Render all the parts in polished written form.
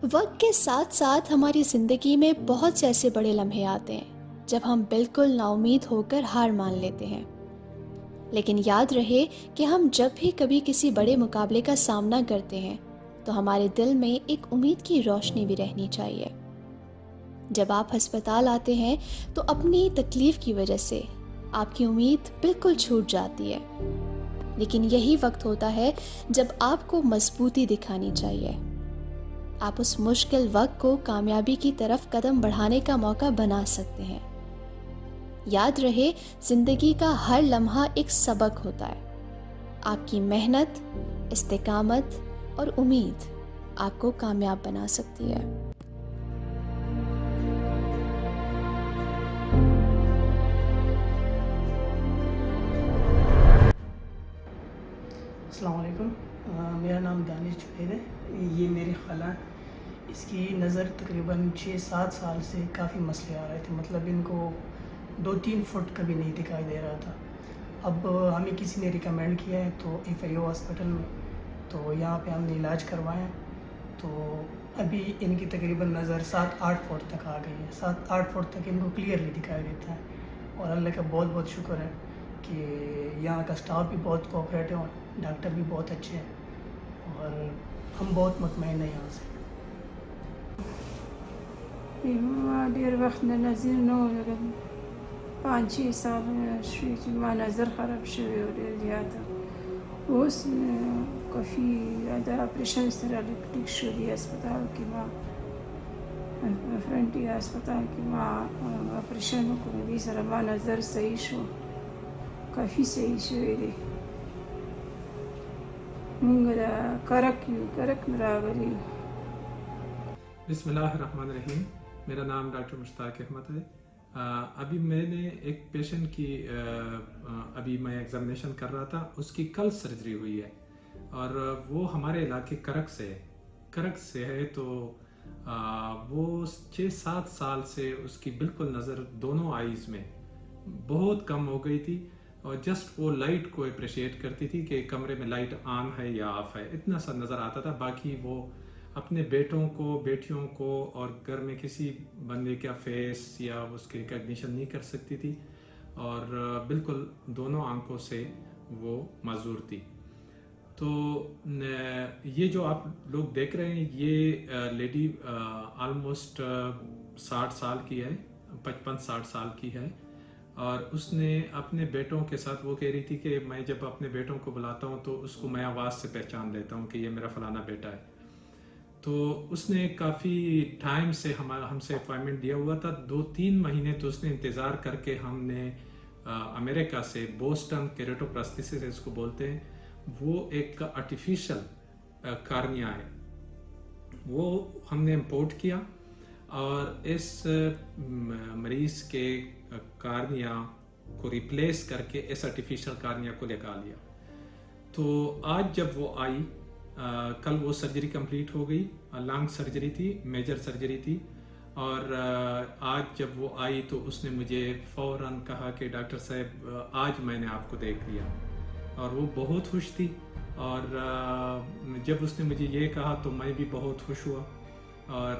وقت کے ساتھ ساتھ ہماری زندگی میں بہت سے ایسے بڑے لمحے آتے ہیں جب ہم بالکل نا امید ہو کر ہار مان لیتے ہیں، لیکن یاد رہے کہ ہم جب بھی کبھی کسی بڑے مقابلے کا سامنا کرتے ہیں تو ہمارے دل میں ایک امید کی روشنی بھی رہنی چاہیے۔ جب آپ ہسپتال آتے ہیں تو اپنی تکلیف کی وجہ سے آپ کی امید بالکل چھوٹ جاتی ہے، لیکن یہی وقت ہوتا ہے جب آپ کو مضبوطی دکھانی چاہیے۔ آپ اس مشکل وقت کو کامیابی کی طرف قدم بڑھانے کا موقع بنا سکتے ہیں۔ یاد رہے، زندگی کا ہر لمحہ ایک سبق ہوتا ہے۔ آپ کی محنت، استقامت اور امید آپ کو کامیاب بنا سکتی ہے۔ السلام علیکم، میرا نام دانش جنید ہے۔ یہ میری خالہ ہے۔ اس کی نظر تقریباً 6-7 سال سے کافی مسئلے آ رہے تھے، مطلب ان کو 2-3 فٹ کبھی نہیں دکھائی دے رہا تھا۔ اب ہمیں کسی نے ریکمینڈ کیا ہے تو FIO ہاسپٹل میں، تو یہاں پہ ہم نے علاج کروایا، تو ابھی ان کی تقریباً نظر 7-8 فٹ تک آ گئی ہے۔ 7-8 فٹ تک ان کو کلیئرلی دکھائی دیتا ہے، اور اللہ کا بہت بہت شکر ہے کہ یہاں کا سٹاف بھی بہت کوآپریٹو ہے، ڈاکٹر بھی بہت اچھے ہیں، اور ہم بہت مطمئن ہیں یہاں سے۔ ما ډېر وخت نه نظر نه و لګېدلی، 5-6 سال شوي چې ما نظر خراب شوی و ډېر زیاته. اوس کافي د اپریشن سره لږ ټیک شو. دې هسپتال کې ما فرنټي هسپتال کې ما اپریشن وکړو، دې سره ما نظر صحیح شو، کافي صحیح شوی دی. مونږ د کرک یو، کرک نه راغلي یو. بسم اللہ الرحمن الرحیم۔ میرا نام ڈاکٹر مشتاق احمد ہے۔ ابھی میں نے ایک پیشنٹ کی ابھی میں ایگزامینیشن کر رہا تھا، اس کی کل سرجری ہوئی ہے، اور وہ ہمارے علاقے کرک سے ہے، تو وہ 6-7 سال سے اس کی بالکل نظر دونوں آئیز میں بہت کم ہو گئی تھی، اور جسٹ وہ لائٹ کو اپریشیٹ کرتی تھی کہ کمرے میں لائٹ آن ہے یا آف ہے، اتنا سا نظر آتا تھا۔ باقی وہ اپنے بیٹوں کو، بیٹیوں کو، اور گھر میں کسی بندے کا فیس یا اس کی ریکگنیشن نہیں کر سکتی تھی، اور بالکل دونوں آنکھوں سے وہ معذور تھی۔ تو یہ جو آپ لوگ دیکھ رہے ہیں، یہ لیڈی آلموسٹ 60 سال کی ہے، 55-60 سال کی ہے، اور اس نے اپنے بیٹوں کے ساتھ وہ کہہ رہی تھی کہ میں جب اپنے بیٹوں کو بلاتا ہوں تو اس کو میں آواز سے پہچان لیتا ہوں کہ یہ میرا فلانا بیٹا ہے۔ تو اس نے کافی ٹائم سے ہم سے اپوائنٹمنٹ دیا ہوا تھا، 2-3 مہینے تو اس نے انتظار کر کے ہم نے امریکہ سے بوسٹن کیریٹوپلاسٹیسس اس کو بولتے ہیں، وہ ایک آرٹیفیشل کارنیا ہے، وہ ہم نے امپورٹ کیا، اور اس مریض کے کارنیا کو ریپلیس کر کے اس آرٹیفیشل کارنیا کو لگا لیا۔ تو آج جب وہ آئی، کل وہ سرجری کمپلیٹ ہو گئی، لانگ سرجری تھی، میجر سرجری تھی، اور آج جب وہ آئی تو اس نے مجھے فوراً کہا کہ ڈاکٹر صاحب آج میں نے آپ کو دیکھ لیا، اور وہ بہت خوش تھی، اور جب اس نے مجھے یہ کہا تو میں بھی بہت خوش ہوا، اور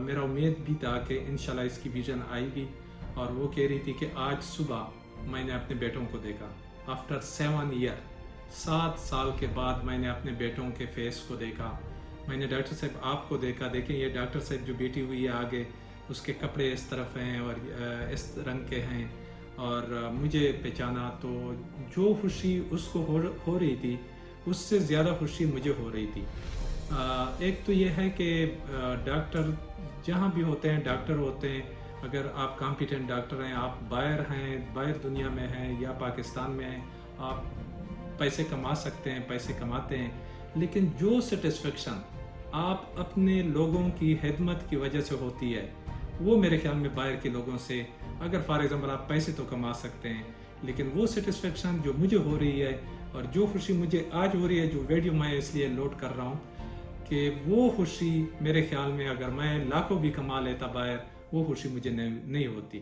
میرا امید بھی تھا کہ انشاءاللہ اس کی ویژن آئے گی، اور وہ کہہ رہی تھی کہ آج صبح میں نے اپنے بیٹوں کو دیکھا، آفٹر 7 ایئر، 7 سال کے بعد میں نے اپنے بیٹوں کے فیس کو دیکھا۔ میں نے ڈاکٹر صاحب آپ کو دیکھا، دیکھیں یہ ڈاکٹر صاحب جو بیٹی ہوئی ہے آگے، اس کے کپڑے اس طرف ہیں اور اس رنگ کے ہیں، اور مجھے پہچانا، تو جو خوشی اس کو ہو رہی تھی اس سے زیادہ خوشی مجھے ہو رہی تھی۔ ایک تو یہ ہے کہ ڈاکٹر جہاں بھی ہوتے ہیں، ڈاکٹر ہوتے ہیں، اگر آپ کمپیٹنٹ ڈاکٹر ہیں، آپ باہر دنیا میں ہیں یا پاکستان میں ہیں، آپ پیسے کما سکتے ہیں، پیسے کماتے ہیں، لیکن جو سیٹسفیکشن آپ اپنے لوگوں کی خدمت کی وجہ سے ہوتی ہے، وہ میرے خیال میں باہر کے لوگوں سے، اگر فار ایگزامپل آپ پیسے تو کما سکتے ہیں، لیکن وہ سیٹسفیکشن جو مجھے ہو رہی ہے، اور جو خوشی مجھے آج ہو رہی ہے، جو ویڈیو میں اس لیے لوڈ کر رہا ہوں، کہ وہ خوشی میرے خیال میں اگر میں لاکھوں بھی کما لیتا باہر، وہ خوشی مجھے نہیں ہوتی۔